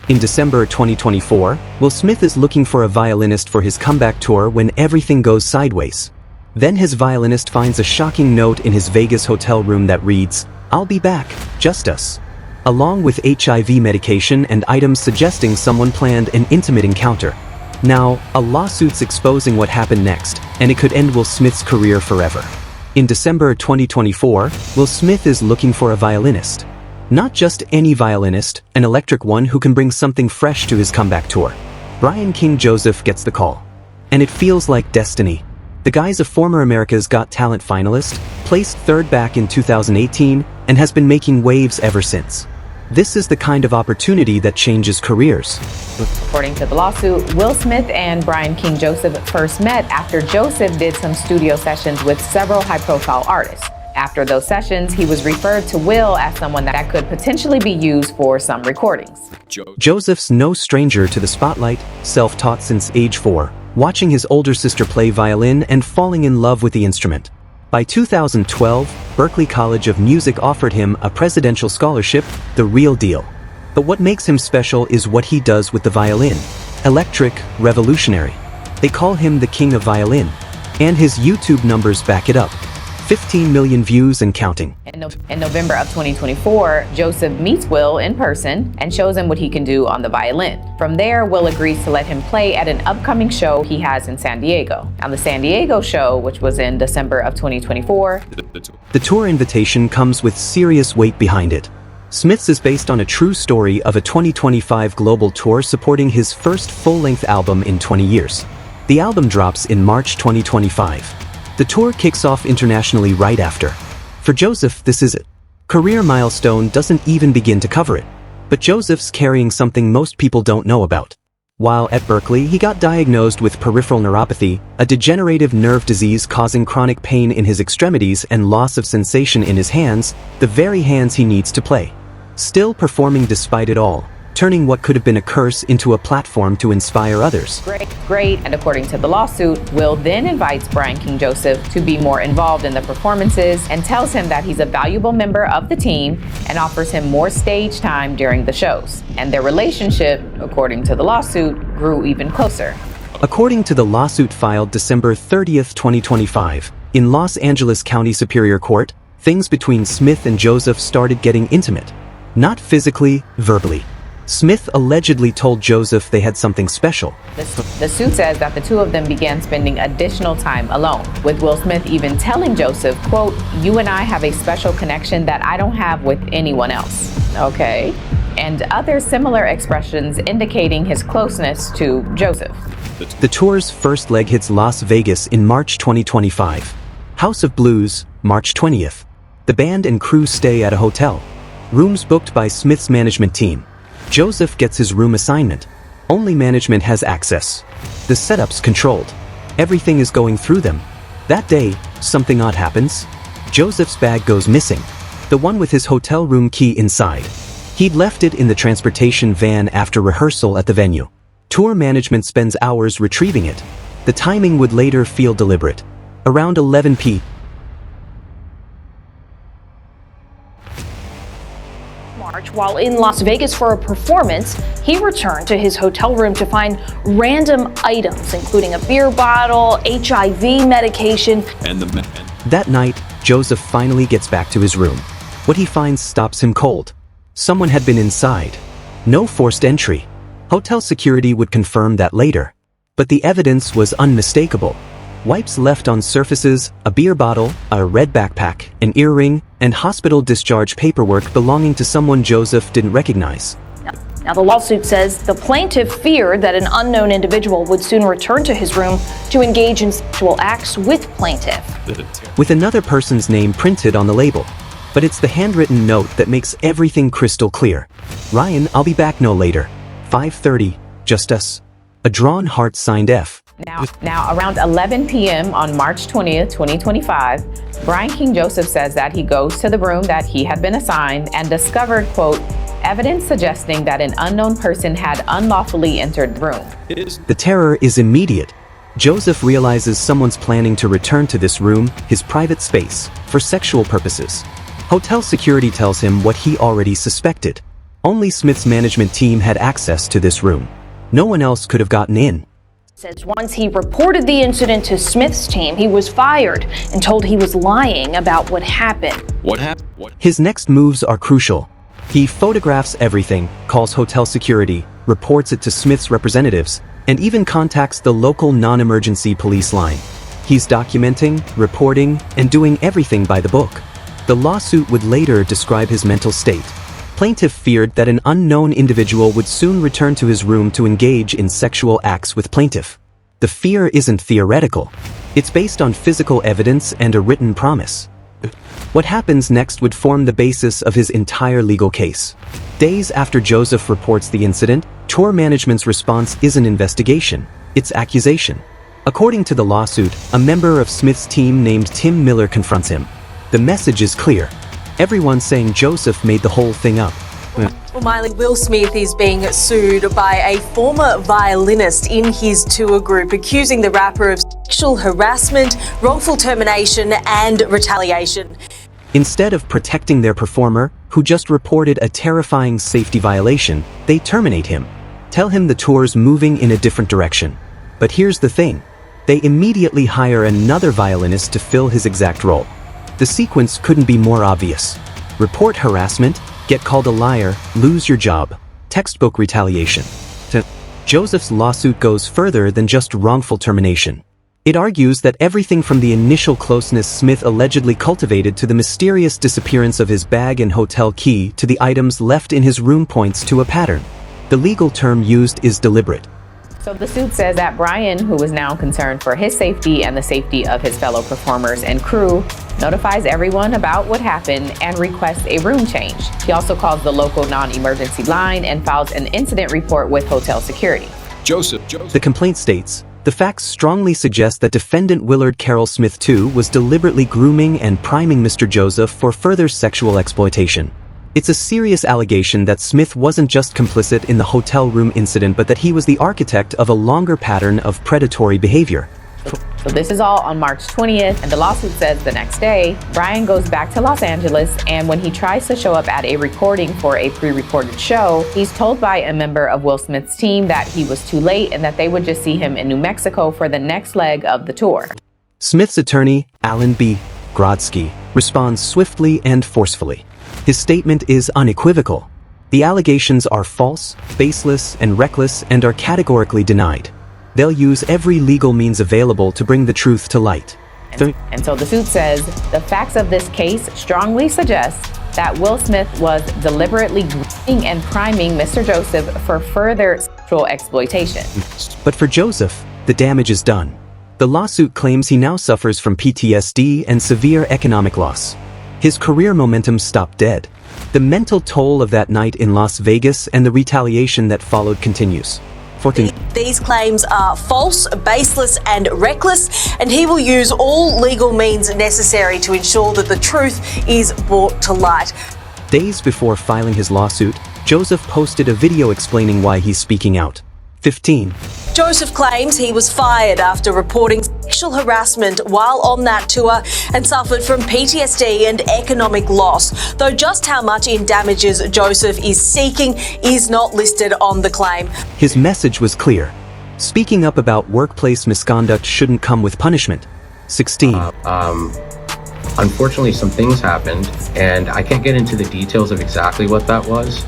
In December 2024, Will Smith is looking for a violinist for his comeback tour when everything goes sideways. Then his violinist finds a shocking note in his Vegas hotel room that reads, "I'll be back, just us," along with HIV medication and items suggesting someone planned an intimate encounter. Now, a lawsuit's exposing what happened next, and it could end Will Smith's career forever. In December 2024, Will Smith is looking for a violinist. Not just any violinist, an electric one who can bring something fresh to his comeback tour. Brian King Joseph gets the call. And it feels like destiny. The guy's a former America's Got Talent finalist, placed third back in 2018, and has been making waves ever since. This is the kind of opportunity that changes careers. According to the lawsuit, Will Smith and Brian King Joseph first met after Joseph did some studio sessions with several high-profile artists. After those sessions, he was referred to Will as someone that could potentially be used for some recordings. Joseph's no stranger to the spotlight, self-taught since age 4, watching his older sister play violin and falling in love with the instrument. By 2012, Berklee College of Music offered him a presidential scholarship, the real deal. But what makes him special is what he does with the violin. Electric, revolutionary. They call him the king of violin. And his YouTube numbers back it up. 15 million views and counting. In November of 2024, Joseph meets Will in person and shows him what he can do on the violin. From there, Will agrees to let him play at an upcoming show he has in San Diego. Now, the San Diego show, which was in December of 2024, the tour invitation comes with serious weight behind it. Smith's is based on a true story of a 2025 global tour supporting his first full-length album in 20 years. The album drops in March 2025. The tour kicks off internationally right after. For Joseph, this is a career milestone doesn't even begin to cover it. But Joseph's carrying something most people don't know about. While at Berklee, he got diagnosed with peripheral neuropathy, a degenerative nerve disease causing chronic pain in his extremities and loss of sensation in his hands, the very hands he needs to play. Still performing despite it all, turning what could have been a curse into a platform to inspire others. Great. And according to the lawsuit, Will then invites Brian King Joseph to be more involved in the performances and tells him that he's a valuable member of the team and offers him more stage time during the shows. And their relationship, according to the lawsuit, grew even closer. According to the lawsuit filed December 30th, 2025, in Los Angeles County Superior Court, things between Smith and Joseph started getting intimate. Not physically, verbally. Smith allegedly told Joseph they had something special. The suit says that the two of them began spending additional time alone, with Will Smith even telling Joseph, quote, "You and I have a special connection that I don't have with anyone else." Okay. And other similar expressions indicating his closeness to Joseph. The tour's first leg hits Las Vegas in March 2025. House of Blues, March 20th. The band and crew stay at a hotel. Rooms booked by Smith's management team. Joseph gets his room assignment. Only management has access. The setup's controlled. Everything is going through them. That day, something odd happens. Joseph's bag goes missing. The one with his hotel room key inside. He'd left it in the transportation van after rehearsal at the venue. Tour management spends hours retrieving it. The timing would later feel deliberate. Around 11 p.m. While in Las Vegas for a performance, he returned to his hotel room to find random items, including a beer bottle, HIV medication, That night, Joseph finally gets back to his room. What he finds stops him cold. Someone had been inside. No forced entry. Hotel security would confirm that later. But the evidence was unmistakable. Wipes left on surfaces, a beer bottle, a red backpack, an earring, and hospital discharge paperwork belonging to someone Joseph didn't recognize. Now, the lawsuit says the plaintiff feared that an unknown individual would soon return to his room to engage in sexual acts with plaintiff. With another person's name printed on the label. But it's the handwritten note that makes everything crystal clear. Ryan, I'll be back no later. 5:30, just us. A drawn heart signed F. Now, around 11 p.m. on March 20th, 2025, Brian King Joseph says that he goes to the room that he had been assigned and discovered, quote, evidence suggesting that an unknown person had unlawfully entered the room. The terror is immediate. Joseph realizes someone's planning to return to this room, his private space, for sexual purposes. Hotel security tells him what he already suspected. Only Smith's management team had access to this room. No one else could have gotten in. Says once he reported the incident to Smith's team, he was fired and told he was lying about what happened. What happened? His next moves are crucial. He photographs everything, calls hotel security, reports it to Smith's representatives, and even contacts the local non-emergency police line. He's documenting, reporting, and doing everything by the book. The lawsuit would later describe his mental state. Plaintiff feared that an unknown individual would soon return to his room to engage in sexual acts with plaintiff. The fear isn't theoretical. It's based on physical evidence and a written promise. What happens next would form the basis of his entire legal case. Days after Joseph reports the incident, tour management's response isn't investigation, it's accusation. According to the lawsuit, a member of Smith's team named Tim Miller confronts him. The message is clear. Everyone's saying Joseph made the whole thing up. Well, Miley, Will Smith is being sued by a former violinist in his tour group, accusing the rapper of sexual harassment, wrongful termination, and retaliation. Instead of protecting their performer, who just reported a terrifying safety violation, they terminate him. Tell him the tour's moving in a different direction. But here's the thing. They immediately hire another violinist to fill his exact role. The sequence couldn't be more obvious. Report harassment, get called a liar, lose your job. Textbook retaliation. Joseph's lawsuit goes further than just wrongful termination. It argues that everything from the initial closeness Smith allegedly cultivated to the mysterious disappearance of his bag and hotel key to the items left in his room points to a pattern. The legal term used is deliberate. So the suit says that Brian, who is now concerned for his safety and the safety of his fellow performers and crew, notifies everyone about what happened and requests a room change. He also calls the local non-emergency line and files an incident report with hotel security. Joseph. The complaint states, the facts strongly suggest that defendant Willard Carroll Smith II was deliberately grooming and priming Mr. Joseph for further sexual exploitation. It's a serious allegation that Smith wasn't just complicit in the hotel room incident but that he was the architect of a longer pattern of predatory behavior. So this is all on March 20th, and the lawsuit says the next day, Brian goes back to Los Angeles, and when he tries to show up at a recording for a pre-recorded show, he's told by a member of Will Smith's team that he was too late and that they would just see him in New Mexico for the next leg of the tour. Smith's attorney, Alan B. Grodsky, responds swiftly and forcefully. His statement is unequivocal. The allegations are false, baseless, and reckless and are categorically denied. They'll use every legal means available to bring the truth to light. And so the suit says, the facts of this case strongly suggest that Will Smith was deliberately grooming and priming Mr. Joseph for further sexual exploitation. But for Joseph, the damage is done. The lawsuit claims he now suffers from PTSD and severe economic loss. His career momentum stopped dead. The mental toll of that night in Las Vegas and the retaliation that followed continues. These claims are false, baseless, and reckless, and he will use all legal means necessary to ensure that the truth is brought to light. Days before filing his lawsuit, Joseph posted a video explaining why he's speaking out. 15. Joseph claims he was fired after reporting sexual harassment while on that tour and suffered from PTSD and economic loss, though just how much in damages Joseph is seeking is not listed on the claim. His message was clear. Speaking up about workplace misconduct shouldn't come with punishment. 16. Unfortunately, some things happened, and I can't get into the details of exactly what that was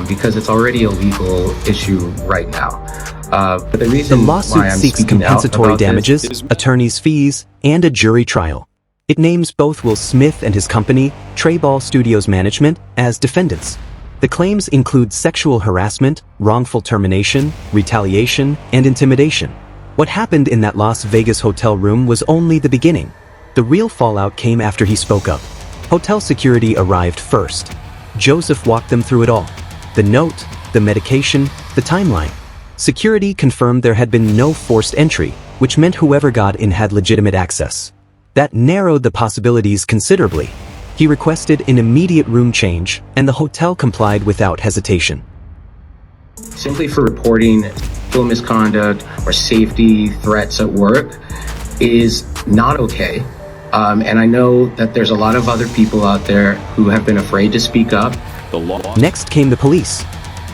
because it's already a legal issue right now. But the reason the lawsuit seeks compensatory damages, attorney's fees, and a jury trial. It names both Will Smith and his company, Treyball Studios Management, as defendants. The claims include sexual harassment, wrongful termination, retaliation, and intimidation. What happened in that Las Vegas hotel room was only the beginning. The real fallout came after he spoke up. Hotel security arrived first. Joseph walked them through it all. The note, the medication, the timeline. Security confirmed there had been no forced entry, which meant whoever got in had legitimate access. That narrowed the possibilities considerably. He requested an immediate room change, and the hotel complied without hesitation. Simply for reporting sexual misconduct or safety threats at work is not okay. And I know that there's a lot of other people out there who have been afraid to speak up. Next came the police.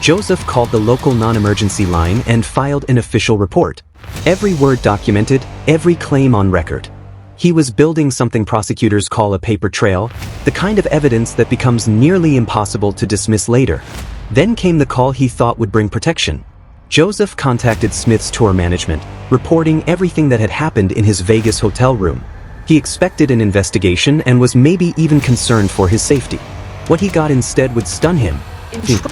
Joseph called the local non-emergency line and filed an official report. Every word documented, every claim on record. He was building something prosecutors call a paper trail, the kind of evidence that becomes nearly impossible to dismiss later. Then came the call he thought would bring protection. Joseph contacted Smith's tour management, reporting everything that had happened in his Vegas hotel room. He expected an investigation and was maybe even concerned for his safety. What he got instead would stun him.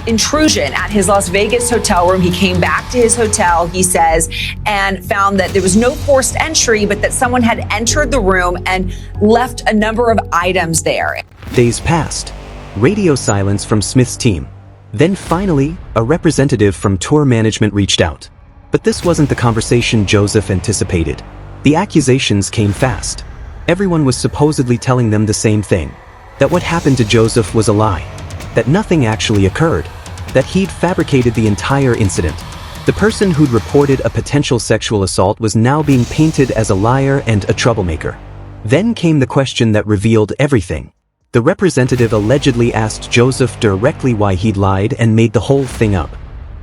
Intrusion at his Las Vegas hotel room. He came back to his hotel, he says, and found that there was no forced entry, but that someone had entered the room and left a number of items there. Days passed. Radio silence from Smith's team. Then finally, a representative from tour management reached out. But this wasn't the conversation Joseph anticipated. The accusations came fast. Everyone was supposedly telling them the same thing. That what happened to Joseph was a lie. That nothing actually occurred. That he'd fabricated the entire incident. The person who'd reported a potential sexual assault was now being painted as a liar and a troublemaker. Then came the question that revealed everything. The representative allegedly asked Joseph directly why he'd lied and made the whole thing up.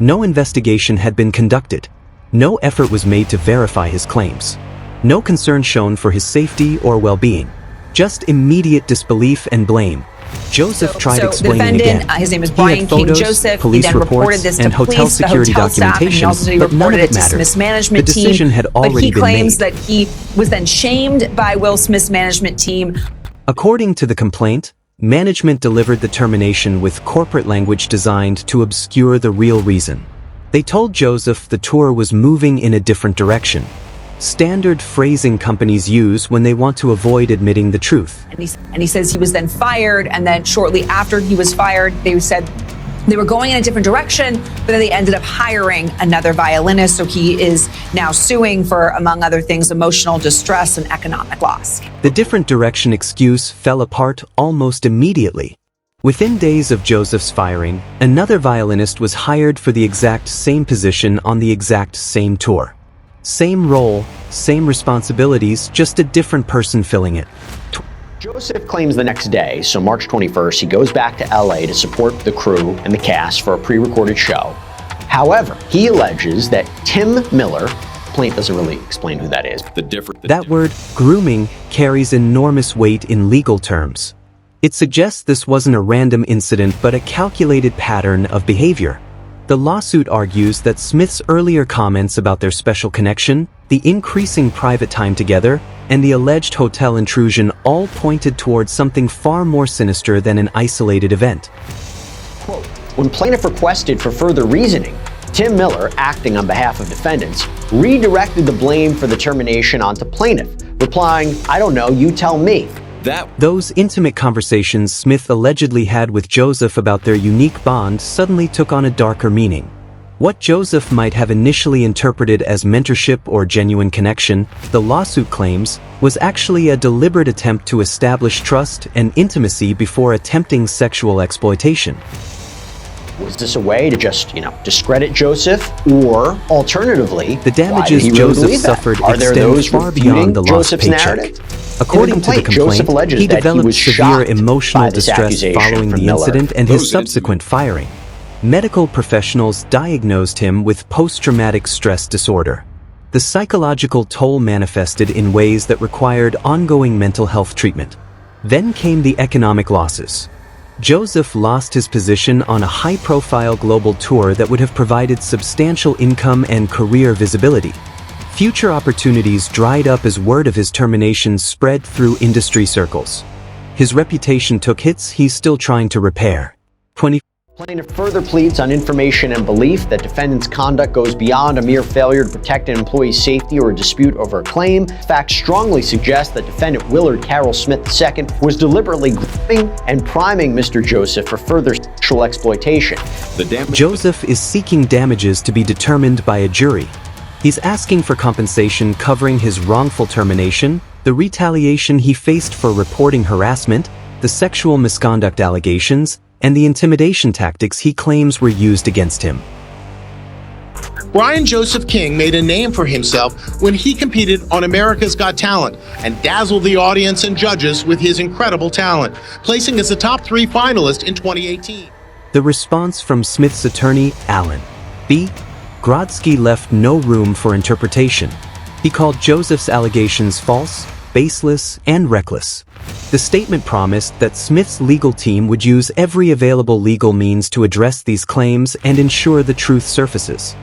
No investigation had been conducted. No effort was made to verify his claims. No concern shown for his safety or well-being. Just immediate disbelief and blame. Joseph tried explaining again. His name is He Brian had King photos, Joseph. He police then reported reports, this to and hotel police, the security hotel staff, and he documentation, also but none reported of it it to mattered. Smith's management The decision team. had already but he been claims made. that he was then shamed by Will Smith's management team. According to the complaint, management delivered the termination with corporate language designed to obscure the real reason. They told Joseph the tour was moving in a different direction. Standard phrasing companies use when they want to avoid admitting the truth. And he says he was then fired, and then shortly after he was fired, they said they were going in a different direction, but then they ended up hiring another violinist. So he is now suing for, among other things, emotional distress and economic loss. The different direction excuse fell apart almost immediately. Within days of Joseph's firing, another violinist was hired for the exact same position on the exact same tour. Same role, same responsibilities, just a different person filling it. Joseph claims the next day, so March 21st, he goes back to LA to support the crew and the cast for a pre-recorded show. However, he alleges that Tim Miller, the plaintiff doesn't really explain who that is. That word, grooming, carries enormous weight in legal terms. It suggests this wasn't a random incident but a calculated pattern of behavior. The lawsuit argues that Smith's earlier comments about their special connection, the increasing private time together, and the alleged hotel intrusion all pointed towards something far more sinister than an isolated event. Quote, when plaintiff requested for further reasoning, Tim Miller, acting on behalf of defendants, redirected the blame for the termination onto plaintiff, replying, "I don't know, you tell me." Those intimate conversations Smith allegedly had with Joseph about their unique bond suddenly took on a darker meaning. What Joseph might have initially interpreted as mentorship or genuine connection, the lawsuit claims, was actually a deliberate attempt to establish trust and intimacy before attempting sexual exploitation. Was this a way to just, discredit Joseph? Or, alternatively, the damages why did he really Joseph believe that? suffered Are there extend those far refuting beyond the lost Joseph's paycheck. narrative? According to the Joseph complaint, alleges he that developed was severe shocked emotional by this distress accusation following from the Miller. incident and his subsequent firing. Medical professionals diagnosed him with post-traumatic stress disorder. The psychological toll manifested in ways that required ongoing mental health treatment. Then came the economic losses. Joseph lost his position on a high-profile global tour that would have provided substantial income and career visibility. Future opportunities dried up as word of his termination spread through industry circles. His reputation took hits he's still trying to repair. Plaintiff further pleads on information and belief that defendant's conduct goes beyond a mere failure to protect an employee's safety or a dispute over a claim. Facts strongly suggest that defendant Willard Carroll Smith II was deliberately grooming and priming Mr. Joseph for further sexual exploitation. Joseph is seeking damages to be determined by a jury. He's asking for compensation covering his wrongful termination, the retaliation he faced for reporting harassment, the sexual misconduct allegations, and the intimidation tactics he claims were used against him. Brian Joseph King made a name for himself when he competed on America's Got Talent and dazzled the audience and judges with his incredible talent, placing as a top 3 finalist in 2018. The response from Smith's attorney, Allen B. Grodsky left no room for interpretation. He called Joseph's allegations false, baseless, and reckless. The statement promised that Smith's legal team would use every available legal means to address these claims and ensure the truth surfaces.